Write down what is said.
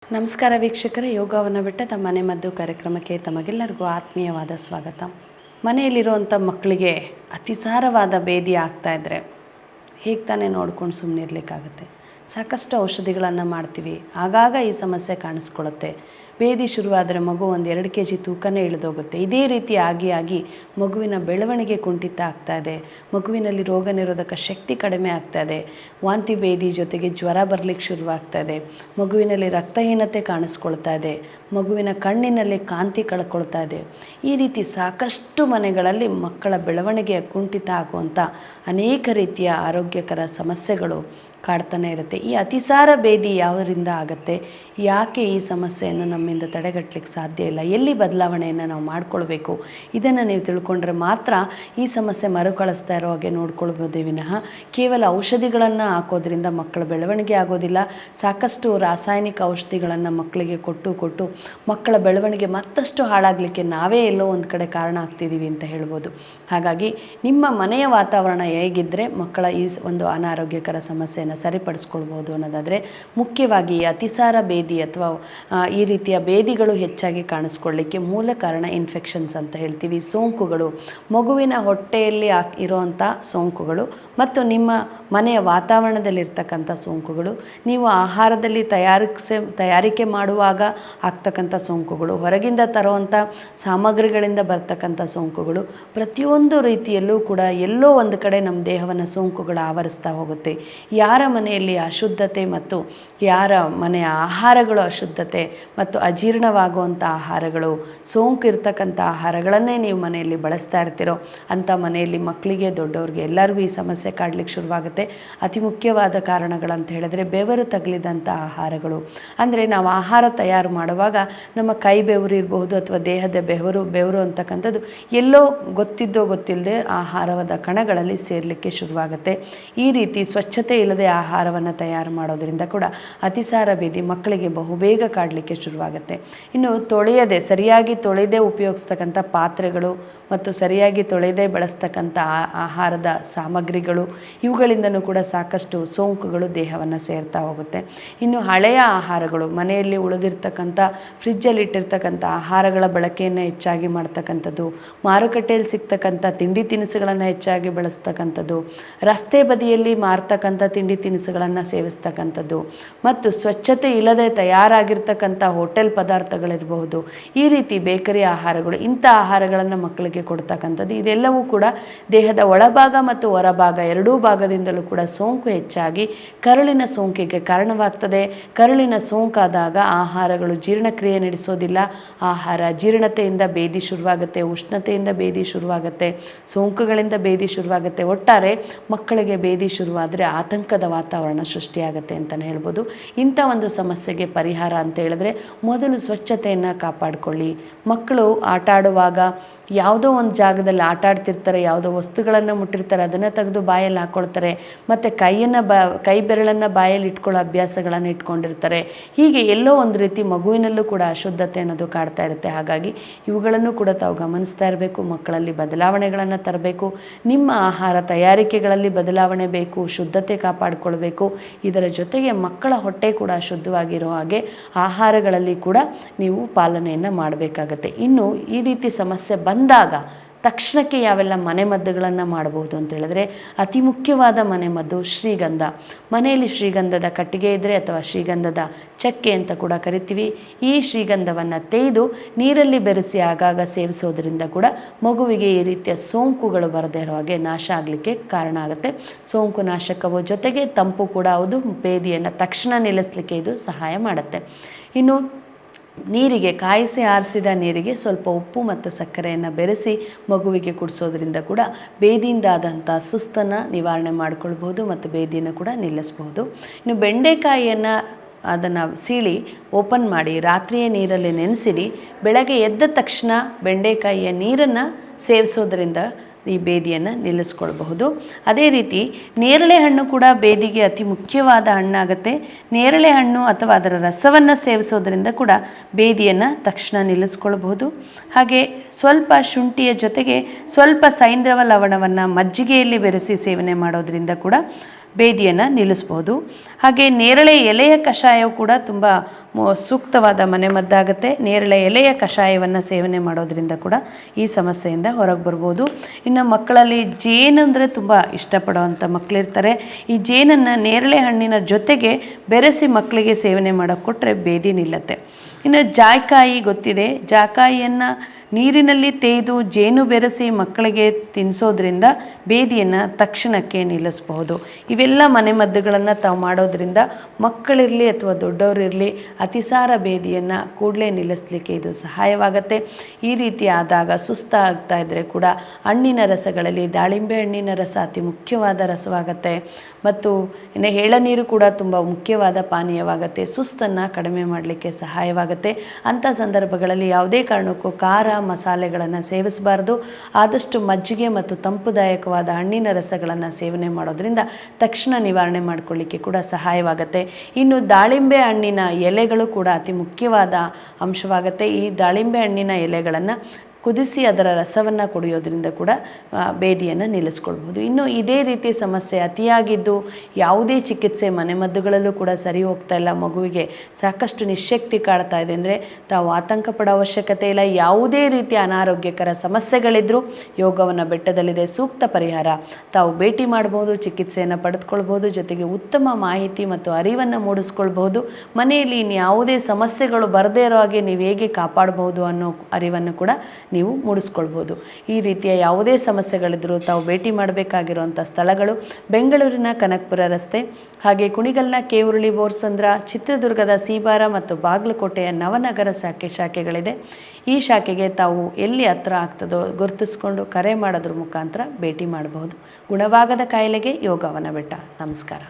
ನಮಸ್ಕಾರ ವೀಕ್ಷಕರೇ, ಯೋಗವನ್ನು ಬಿಟ್ಟ ತಮ್ಮ ಮನೆ ಮದ್ದು ಕಾರ್ಯಕ್ರಮಕ್ಕೆ ತಮಗೆಲ್ಲರಿಗೂ ಆತ್ಮೀಯವಾದ ಸ್ವಾಗತ. ಮನೆಯಲ್ಲಿರುವಂಥ ಮಕ್ಕಳಿಗೆ ಅತಿಸಾರವಾದ ಬೇದಿ ಆಗ್ತಾಯಿದ್ರೆ ಹೇಗೆ ತಾನೇ ನೋಡ್ಕೊಂಡು ಸುಮ್ಮನೆ ಇರಲಿಕ್ಕಾಗುತ್ತೆ. ಸಾಕಷ್ಟು ಔಷಧಿಗಳನ್ನು ಮಾಡ್ತೀವಿ, ಆಗಾಗ ಈ ಸಮಸ್ಯೆ ಕಾಣಿಸ್ಕೊಳ್ಳುತ್ತೆ. ಬೇದಿ ಶುರುವಾದರೆ ಮಗು 1-2 kg ತೂಕನೇ ಇಳಿದೋಗುತ್ತೆ. ಇದೇ ರೀತಿ ಆಗಿ ಮಗುವಿನ ಬೆಳವಣಿಗೆ ಕುಂಠಿತ ಆಗ್ತಾಯಿದೆ. ಮಗುವಿನಲ್ಲಿ ರೋಗ ನಿರೋಧಕ ಶಕ್ತಿ ಕಡಿಮೆ ಆಗ್ತಾಯಿದೆ. ವಾಂತಿ ಬೇದಿ ಜೊತೆಗೆ ಜ್ವರ ಬರಲಿಕ್ಕೆ ಶುರುವಾಗ್ತಾಯಿದೆ. ಮಗುವಿನಲ್ಲಿ ರಕ್ತಹೀನತೆ ಕಾಣಿಸ್ಕೊಳ್ತಾ ಇದೆ. ಮಗುವಿನ ಕಣ್ಣಿನಲ್ಲಿ ಕಾಂತಿ ಕಳ್ಕೊಳ್ತಾ ಇದೆ. ಈ ರೀತಿ ಸಾಕಷ್ಟು ಮನೆಗಳಲ್ಲಿ ಮಕ್ಕಳ ಬೆಳವಣಿಗೆಯ ಕುಂಠಿತ ಆಗುವಂಥ ಅನೇಕ ರೀತಿಯ ಆರೋಗ್ಯಕರ ಸಮಸ್ಯೆಗಳು ಕಾಡ್ತಾನೆ ಇರುತ್ತೆ. ಈ ಅತಿಸಾರ ಬೇದಿ ಯಾವುದರಿಂದ ಆಗುತ್ತೆ, ಯಾಕೆ ಈ ಸಮಸ್ಯೆಯನ್ನು ನಮ್ಮಿಂದ ತಡೆಗಟ್ಟಲಿಕ್ಕೆ ಸಾಧ್ಯ ಇಲ್ಲ, ಎಲ್ಲಿ ಬದಲಾವಣೆಯನ್ನು ನಾವು ಮಾಡ್ಕೊಳ್ಬೇಕು, ಇದನ್ನು ನೀವು ತಿಳ್ಕೊಂಡ್ರೆ ಮಾತ್ರ ಈ ಸಮಸ್ಯೆ ಮರುಕಳಿಸ್ತಾ ಇರೋ ಹಾಗೆ ನೋಡ್ಕೊಳ್ಬೋದೇ ವಿನಃ ಕೇವಲ ಔಷಧಿಗಳನ್ನು ಹಾಕೋದ್ರಿಂದ ಮಕ್ಕಳ ಬೆಳವಣಿಗೆ ಆಗೋದಿಲ್ಲ. ಸಾಕಷ್ಟು ರಾಸಾಯನಿಕ ಔಷಧಿಗಳನ್ನು ಮಕ್ಕಳಿಗೆ ಕೊಟ್ಟು ಮಕ್ಕಳ ಬೆಳವಣಿಗೆ ಮತ್ತಷ್ಟು ಹಾಳಾಗಲಿಕ್ಕೆ ನಾವೇ ಎಲ್ಲೋ ಒಂದು ಕಡೆ ಕಾರಣ ಆಗ್ತಿದ್ದೀವಿ ಅಂತ ಹೇಳ್ಬೋದು. ಹಾಗಾಗಿ ನಿಮ್ಮ ಮನೆಯ ವಾತಾವರಣ ಹೇಗಿದ್ದರೆ ಮಕ್ಕಳ ಈ ಒಂದು ಅನಾರೋಗ್ಯಕರ ಸಮಸ್ಯೆಯನ್ನು ಸರಿಪಡಿಸ್ಕೊಳ್ಬೋದು ಅನ್ನೋದಾದರೆ, ಮುಖ್ಯವಾಗಿ ಅತಿಸಾರ ಬೇದಿ ಅಥವಾ ಈ ರೀತಿಯ ಬೇದಿಗಳು ಹೆಚ್ಚಾಗಿ ಕಾಣಿಸ್ಕೊಳ್ಳಿಕ್ಕೆ ಮೂಲ ಕಾರಣ ಇನ್ಫೆಕ್ಷನ್ಸ್ ಅಂತ ಹೇಳ್ತೀವಿ. ಸೋಂಕುಗಳು, ಮಗುವಿನ ಹೊಟ್ಟೆಯಲ್ಲಿ ಇರುವಂಥ ಸೋಂಕುಗಳು ಮತ್ತು ನಿಮ್ಮ ಮನೆಯ ವಾತಾವರಣದಲ್ಲಿರ್ತಕ್ಕಂಥ ಸೋಂಕುಗಳು, ನೀವು ಆಹಾರದಲ್ಲಿ ತಯಾರಿಕೆ ಮಾಡುವಾಗ ಆಗ್ತಕ್ಕಂಥ ಸೋಂಕುಗಳು, ಹೊರಗಿಂದ ತರುವಂಥ ಸಾಮಗ್ರಿಗಳಿಂದ ಬರ್ತಕ್ಕಂಥ ಸೋಂಕುಗಳು, ಪ್ರತಿಯೊಂದು ರೀತಿಯಲ್ಲೂ ಕೂಡ ಎಲ್ಲೋ ಒಂದು ಕಡೆ ನಮ್ಮ ದೇಹವನ್ನು ಸೋಂಕುಗಳು ಆವರಿಸ್ತಾ ಹೋಗುತ್ತೆ. ಯಾರ ಮನೆಯಲ್ಲಿ ಅಶುದ್ಧತೆ ಮತ್ತು ಯಾರ ಮನೆಯ ಆಹಾರಗಳು ಅಶುದ್ಧತೆ ಮತ್ತು ಅಜೀರ್ಣವಾಗುವಂಥ ಆಹಾರಗಳು, ಸೋಂಕು ಇರ್ತಕ್ಕಂಥ ಆಹಾರಗಳನ್ನೇ ನೀವು ಮನೆಯಲ್ಲಿ ಬಳಸ್ತಾ ಇರ್ತೀರೋ ಅಂಥ ಮನೆಯಲ್ಲಿ ಮಕ್ಕಳಿಗೆ ದೊಡ್ಡವ್ರಿಗೆ ಎಲ್ಲರಿಗೂ ಈ ಸಮಸ್ಯೆ ಕಾಡಲಿಕ್ಕೆ ಶುರುವಾಗುತ್ತೆ. ಅತಿ ಮುಖ್ಯವಾದ ಕಾರಣಗಳಂತ ಹೇಳಿದ್ರೆ ಬೆವರು ತಗಲಿದಂಥ ಆಹಾರಗಳು. ಅಂದರೆ ನಾವು ಆಹಾರ ತಯಾರು ಮಾಡುವಾಗ ನಮ್ಮ ಕೈ ಬೆವರು ಇರಬಹುದು ಅಥವಾ ದೇಹದ ಬೆವರು ಅಂತಕ್ಕಂಥದ್ದು ಎಲ್ಲೋ ಗೊತ್ತಿದ್ದೋ ಗೊತ್ತಿಲ್ಲದೆ ಆಹಾರದ ಕಣಗಳಲ್ಲಿ ಸೇರಲಿಕ್ಕೆ ಶುರುವಾಗುತ್ತೆ. ಈ ರೀತಿ ಸ್ವಚ್ಛತೆ ಇಲ್ಲದೆ ಆಹಾರವನ್ನು ತಯಾರು ಮಾಡೋದರಿಂದ ಕೂಡ ಅತಿಸಾರ ಬೇದಿ ಮಕ್ಕಳಿಗೆ ಬಹುಬೇಗ ಕಾಡಲಿಕ್ಕೆ ಶುರುವಾಗುತ್ತೆ. ಇನ್ನು ಸರಿಯಾಗಿ ತೊಳೆಯದೆ ಉಪಯೋಗಿಸ್ತಕ್ಕಂಥ ಪಾತ್ರೆಗಳು ಮತ್ತು ಸರಿಯಾಗಿ ತೊಳೆಯದೆ ಬಳಸ್ತಕ್ಕಂಥ ಆಹಾರದ ಸಾಮಗ್ರಿಗಳು, ಇವುಗಳಿಂದನೂ ಕೂಡ ಸಾಕಷ್ಟು ಸೋಂಕುಗಳು ದೇಹವನ್ನು ಸೇರ್ತಾ ಹೋಗುತ್ತೆ. ಇನ್ನು ಹಳೆಯ ಆಹಾರಗಳು, ಮನೆಯಲ್ಲಿ ಉಳಿದಿರ್ತಕ್ಕಂಥ ಫ್ರಿಜ್ಜಲ್ಲಿ ಇಟ್ಟಿರ್ತಕ್ಕಂಥ ಆಹಾರಗಳ ಬಳಕೆಯನ್ನು ಹೆಚ್ಚಾಗಿ ಮಾಡ್ತಕ್ಕಂಥದ್ದು, ಮಾರುಕಟ್ಟೆಯಲ್ಲಿ ಸಿಗ್ತಕ್ಕಂಥ ತಿಂಡಿ ತಿನಿಸುಗಳನ್ನು ಹೆಚ್ಚಾಗಿ ಬಳಸ್ತಕ್ಕಂಥದ್ದು, ರಸ್ತೆ ಬದಿಯಲ್ಲಿ ಮಾರ್ತಕ್ಕಂಥ ತಿಂಡಿ ತಿನಿಸುಗಳನ್ನು ಸೇವಿಸ್ತಕ್ಕಂಥದ್ದು ಮತ್ತು ಸ್ವಚ್ಛತೆ ಇಲ್ಲದೆ ತಯಾರಾಗಿರ್ತಕ್ಕಂಥ ಹೋಟೆಲ್ ಪದಾರ್ಥಗಳಿರಬಹುದು, ಈ ರೀತಿ ಬೇಕರಿ ಆಹಾರಗಳು, ಇಂಥ ಆಹಾರಗಳನ್ನು ಮಕ್ಕಳಿಗೆ ಕೊಡ್ತಕ್ಕಂಥದ್ದು, ಇದೆಲ್ಲವೂ ಕೂಡ ದೇಹದ ಒಳಭಾಗ ಮತ್ತು ಹೊರಭಾಗ ಎರಡೂ ಭಾಗದಿಂದಲೂ ಕೂಡ ಸೋಂಕು ಹೆಚ್ಚಾಗಿ ಕರುಳಿನ ಸೋಂಕಿಗೆ ಕಾರಣವಾಗ್ತದೆ. ಕರುಳಿನ ಸೋಂಕಾದಾಗ ಆಹಾರಗಳು ಜೀರ್ಣಕ್ರಿಯೆ ನಡೆಸೋದಿಲ್ಲ. ಆಹಾರ ಜೀರ್ಣತೆಯಿಂದ ಬೇದಿ ಶುರುವಾಗುತ್ತೆ, ಉಷ್ಣತೆಯಿಂದ ಬೇದಿ ಶುರುವಾಗುತ್ತೆ, ಸೋಂಕುಗಳಿಂದ ಬೇದಿ ಶುರುವಾಗುತ್ತೆ. ಒಟ್ಟಾರೆ ಮಕ್ಕಳಿಗೆ ಬೇದಿ ಶುರುವಾದರೆ ಆತಂಕದ ವಾತಾವರಣ ಸೃಷ್ಟಿಯಾಗುತ್ತೆ ಅಂತಲೇ ಹೇಳ್ಬೋದು. ಇಂಥ ಒಂದು ಸಮಸ್ಯೆಗೆ ಪರಿಹಾರ ಅಂತ ಹೇಳಿದ್ರೆ ಮೊದಲು ಸ್ವಚ್ಛತೆಯನ್ನು ಕಾಪಾಡಿಕೊಳ್ಳಿ. ಮಕ್ಕಳು ಆಟ ಆಡುವಾಗ ಯಾವುದೋ ಒಂದು ಜಾಗದಲ್ಲಿ ಆಟ ಆಡ್ತಿರ್ತಾರೆ, ಯಾವುದೋ ವಸ್ತುಗಳನ್ನು ಮುಟ್ಟಿರ್ತಾರೆ, ಅದನ್ನು ತೆಗೆದು ಬಾಯಲ್ಲಿ ಹಾಕ್ಕೊಳ್ತಾರೆ, ಮತ್ತು ಕೈ ಬೆರಳನ್ನು ಬಾಯಲ್ಲಿ ಇಟ್ಕೊಳ್ಳೋ ಅಭ್ಯಾಸಗಳನ್ನು ಇಟ್ಕೊಂಡಿರ್ತಾರೆ. ಹೀಗೆ ಎಲ್ಲೋ ಒಂದು ರೀತಿ ಮಗುವಿನಲ್ಲೂ ಕೂಡ ಅಶುದ್ಧತೆ ಅನ್ನೋದು ಕಾಡ್ತಾ ಇರುತ್ತೆ. ಹಾಗಾಗಿ ಇವುಗಳನ್ನು ಕೂಡ ತಾವು ಗಮನಿಸ್ತಾ ಇರಬೇಕು. ಮಕ್ಕಳಲ್ಲಿ ಬದಲಾವಣೆಗಳನ್ನು ತರಬೇಕು. ನಿಮ್ಮ ಆಹಾರ ತಯಾರಿಕೆಗಳಲ್ಲಿ ಬದಲಾವಣೆ ಬೇಕು, ಶುದ್ಧತೆ ಕಾಪಾಡಿಕೊಳ್ಬೇಕು. ಇದರ ಜೊತೆಗೆ ಮಕ್ಕಳ ಹೊಟ್ಟೆ ಕೂಡ ಶುದ್ಧವಾಗಿರೋ ಹಾಗೆ ಆಹಾರಗಳಲ್ಲಿ ಕೂಡ ನೀವು ಪಾಲನೆಯನ್ನು ಮಾಡಬೇಕಾಗತ್ತೆ. ಇನ್ನು ಈ ರೀತಿ ಸಮಸ್ಯೆ ಬಂದಾಗ ತಕ್ಷಣಕ್ಕೆ ಯಾವೆಲ್ಲ ಮನೆಮದ್ದುಗಳನ್ನು ಮಾಡಬಹುದು ಅಂತ ಹೇಳಿದ್ರೆ, ಅತಿ ಮುಖ್ಯವಾದ ಮನೆಮದ್ದು ಶ್ರೀಗಂಧ. ಮನೆಯಲ್ಲಿ ಶ್ರೀಗಂಧದ ಕಟ್ಟಿಗೆ ಇದ್ದರೆ ಅಥವಾ ಶ್ರೀಗಂಧದ ಚಕ್ಕೆ ಅಂತ ಕೂಡ ಕರಿತೀವಿ, ಈ ಶ್ರೀಗಂಧವನ್ನು ತೆಗೆದು ನೀರಲ್ಲಿ ಬೆರೆಸಿ ಆಗಾಗ ಸೇವಿಸೋದ್ರಿಂದ ಕೂಡ ಮಗುವಿಗೆ ಈ ರೀತಿಯ ಸೋಂಕುಗಳು ಬರದೇ ಇರೋ ಹಾಗೆ ನಾಶ ಆಗಲಿಕ್ಕೆ ಕಾರಣ ಆಗುತ್ತೆ. ಸೋಂಕು ನಾಶಕವೋ ಜೊತೆಗೆ ತಂಪು ಕೂಡ ಹೌದು. ಬೇದಿಯನ್ನು ತಕ್ಷಣ ನಿಲ್ಲಿಸಲಿಕ್ಕೆ ಇದು ಸಹಾಯ ಮಾಡುತ್ತೆ. ಇನ್ನು ನೀರಿಗೆ, ಕಾಯಿಸಿ ಆರಿಸಿದ ನೀರಿಗೆ ಸ್ವಲ್ಪ ಉಪ್ಪು ಮತ್ತು ಸಕ್ಕರೆಯನ್ನು ಬೆರೆಸಿ ಮಗುವಿಗೆ ಕುಡಿಸೋದ್ರಿಂದ ಕೂಡ ಬೇದಿಯಿಂದಾದಂಥ ಸುಸ್ತನ್ನು ನಿವಾರಣೆ ಮಾಡಿಕೊಳ್ಬೋದು ಮತ್ತು ಬೇದಿಯನ್ನು ಕೂಡ ನಿಲ್ಲಿಸ್ಬೋದು. ಇನ್ನು ಬೆಂಡೆಕಾಯಿಯನ್ನು ಅದನ್ನು ಸೀಳಿ ಓಪನ್ ಮಾಡಿ ರಾತ್ರಿಯೇ ನೀರಲ್ಲಿ ನೆನೆಸಿಡಿ. ಬೆಳಗ್ಗೆ ಎದ್ದ ತಕ್ಷಣ ಬೆಂಡೆಕಾಯಿಯ ನೀರನ್ನು ಸೇವಿಸೋದ್ರಿಂದ ಈ ಬೇದಿಯನ್ನು ನಿಲ್ಲಿಸ್ಕೊಳ್ಬಹುದು. ಅದೇ ರೀತಿ ನೇರಳೆ ಹಣ್ಣು ಕೂಡ ಬೇದಿಗೆ ಅತಿ ಮುಖ್ಯವಾದ ಹಣ್ಣಾಗುತ್ತೆ. ನೇರಳೆ ಹಣ್ಣು ಅಥವಾ ಅದರ ರಸವನ್ನು ಸೇವಿಸೋದ್ರಿಂದ ಕೂಡ ಬೇದಿಯನ್ನು ತಕ್ಷಣ ನಿಲ್ಲಿಸ್ಕೊಳ್ಬಹುದು. ಹಾಗೆ ಸ್ವಲ್ಪ ಶುಂಠಿಯ ಜೊತೆಗೆ ಸ್ವಲ್ಪ ಸೈಂಧವ ಲವಣವನ್ನು ಮಜ್ಜಿಗೆಯಲ್ಲಿ ಬೆರೆಸಿ ಸೇವನೆ ಮಾಡೋದ್ರಿಂದ ಕೂಡ ಬೇದಿಯನ್ನು ನಿಲ್ಲಿಸ್ಬೋದು. ಹಾಗೆ ನೇರಳೆ ಎಲೆಯ ಕಷಾಯವು ಕೂಡ ತುಂಬ ಸೂಕ್ತವಾದ ಮನೆಮದ್ದಾಗುತ್ತೆ. ನೇರಳೆ ಎಲೆಯ ಕಷಾಯವನ್ನು ಸೇವನೆ ಮಾಡೋದ್ರಿಂದ ಕೂಡ ಈ ಸಮಸ್ಯೆಯಿಂದ ಹೊರಗೆ ಬರ್ಬೋದು. ಇನ್ನು ಮಕ್ಕಳಲ್ಲಿ ಜೇನು ಅಂದರೆ ತುಂಬ ಇಷ್ಟಪಡೋವಂಥ ಮಕ್ಕಳಿರ್ತಾರೆ. ಈ ಜೇನನ್ನು ನೇರಳೆ ಹಣ್ಣಿನ ಜೊತೆಗೆ ಬೆರೆಸಿ ಮಕ್ಕಳಿಗೆ ಸೇವನೆ ಮಾಡೋಕ್ಕೆ ಕೊಟ್ಟರೆ ಬೇದಿ ನಿಲ್ಲುತ್ತೆ. ಇನ್ನು ಜಾಯಿಕಾಯಿ ಗೊತ್ತಿದೆ, ಜಾಯಿಕಾಯಿಯನ್ನು ನೀರಿನಲ್ಲಿ ತೇಯ್ದು ಜೇನು ಬೆರೆಸಿ ಮಕ್ಕಳಿಗೆ ತಿನ್ನಿಸೋದ್ರಿಂದ ಬೇದಿಯನ್ನು ತಕ್ಷಣಕ್ಕೆ ನಿಲ್ಲಿಸಬಹುದು. ಇವೆಲ್ಲ ಮನೆಮದ್ದುಗಳನ್ನು ತಾವು ಮಾಡೋದ್ರಿಂದ ಮಕ್ಕಳಿರಲಿ ಅಥವಾ ದೊಡ್ಡವರಿರಲಿ ಅತಿಸಾರ ಬೇದಿಯನ್ನು ಕೂಡಲೇ ನಿಲ್ಲಿಸಲಿಕ್ಕೆ ಇದು ಸಹಾಯವಾಗುತ್ತೆ. ಈ ರೀತಿ ಆದಾಗ ಸುಸ್ತಾಗ್ತಾ ಇದ್ದರೆ ಕೂಡ ಹಣ್ಣಿನ ರಸಗಳಲ್ಲಿ ದಾಳಿಂಬೆ ಹಣ್ಣಿನ ರಸ ಅತಿ ಮುಖ್ಯವಾದ ರಸವಾಗುತ್ತೆ ಮತ್ತು ಇನ್ನು ಎಳನೀರು ಕೂಡ ತುಂಬ ಮುಖ್ಯವಾದ ಪಾನೀಯವಾಗುತ್ತೆ. ಸುಸ್ತನ್ನು ಕಡಿಮೆ ಮಾಡಲಿಕ್ಕೆ ಸಹಾಯವಾಗುತ್ತೆ. ಅಂಥ ಸಂದರ್ಭಗಳಲ್ಲಿ ಯಾವುದೇ ಕಾರಣಕ್ಕೂ ಖಾರ ಮಸಾಲೆಗಳನ್ನು ಸೇವಿಸಬಾರ್ದು. ಆದಷ್ಟು ಮಜ್ಜಿಗೆ ಮತ್ತು ತಂಪುದಾಯಕವಾದ ಹಣ್ಣಿನ ರಸಗಳನ್ನು ಸೇವನೆ ಮಾಡೋದ್ರಿಂದ ತಕ್ಷಣ ನಿವಾರಣೆ ಮಾಡಿಕೊಳ್ಳಿಕ್ಕೆ ಕೂಡ ಸಹಾಯವಾಗುತ್ತೆ. ಇನ್ನು ದಾಳಿಂಬೆ ಹಣ್ಣಿನ ಎಲೆಗಳು ಕೂಡ ಅತಿ ಮುಖ್ಯವಾದ ಅಂಶವಾಗುತ್ತೆ. ಈ ದಾಳಿಂಬೆ ಹಣ್ಣಿನ ಎಲೆಗಳನ್ನು ಕುದಿಸಿ ಅದರ ರಸವನ್ನು ಕುಡಿಯೋದ್ರಿಂದ ಕೂಡ ಬೇದಿಯನ್ನು ನಿಲ್ಲಿಸ್ಕೊಳ್ಬೋದು. ಇನ್ನು ಇದೇ ರೀತಿ ಸಮಸ್ಯೆ ಅತಿಯಾಗಿದ್ದು ಯಾವುದೇ ಚಿಕಿತ್ಸೆ ಮನೆಮದ್ದುಗಳಲ್ಲೂ ಕೂಡ ಸರಿ ಹೋಗ್ತಾ ಇಲ್ಲ, ಮಗುವಿಗೆ ಸಾಕಷ್ಟು ನಿಶ್ಶಕ್ತಿ ಕಾಡ್ತಾ ಇದೆ ಅಂದರೆ ತಾವು ಆತಂಕ ಪಡೋ ಅವಶ್ಯಕತೆ ಇಲ್ಲ. ಯಾವುದೇ ರೀತಿಯ ಅನಾರೋಗ್ಯಕರ ಸಮಸ್ಯೆಗಳಿದ್ದರೂ ಯೋಗವನ ಬೆಟ್ಟದಲ್ಲಿದೆ ಸೂಕ್ತ ಪರಿಹಾರ. ತಾವು ಭೇಟಿ ಮಾಡ್ಬೋದು, ಚಿಕಿತ್ಸೆಯನ್ನು ಪಡೆದುಕೊಳ್ಬೋದು, ಜೊತೆಗೆ ಉತ್ತಮ ಮಾಹಿತಿ ಮತ್ತು ಅರಿವನ್ನು ಮೂಡಿಸ್ಕೊಳ್ಬಹುದು. ಮನೆಯಲ್ಲಿ ಇನ್ಯಾವುದೇ ಸಮಸ್ಯೆಗಳು ಬರದೇ ಇರೋ ಹಾಗೆ ನೀವು ಹೇಗೆ ಕಾಪಾಡ್ಬೋದು ಅನ್ನೋ ಅರಿವನ್ನು ಕೂಡ ನೀವು ಮೂಡಿಸ್ಕೊಳ್ಬೋದು. ಈ ರೀತಿಯ ಯಾವುದೇ ಸಮಸ್ಯೆಗಳಿದ್ದರೂ ತಾವು ಭೇಟಿ ಮಾಡಬೇಕಾಗಿರುವಂಥ ಸ್ಥಳಗಳು ಬೆಂಗಳೂರಿನ ಕನಕಪುರ ರಸ್ತೆ, ಹಾಗೆ ಕುಣಿಗಲ್ನ ಕೇವುರುಳಿ ಬೋರ್ಸಂದ್ರ, ಚಿತ್ರದುರ್ಗದ ಸೀಬಾರ ಮತ್ತು ಬಾಗಲಕೋಟೆಯ ನವನಗರ ಶಾಖೆಗಳಿದೆ. ಈ ಶಾಖೆಗೆ ತಾವು ಎಲ್ಲಿ ಹತ್ರ ಆಗ್ತದೋ ಗುರುತಿಸ್ಕೊಂಡು ಕರೆ ಮಾಡೋದ್ರ ಮುಖಾಂತರ ಭೇಟಿ ಮಾಡಬಹುದು. ಗುಣವಾಗದ ಕಾಯಿಲೆಗೆ ಯೋಗವನ ಬೆಟ್ಟ. ನಮಸ್ಕಾರ.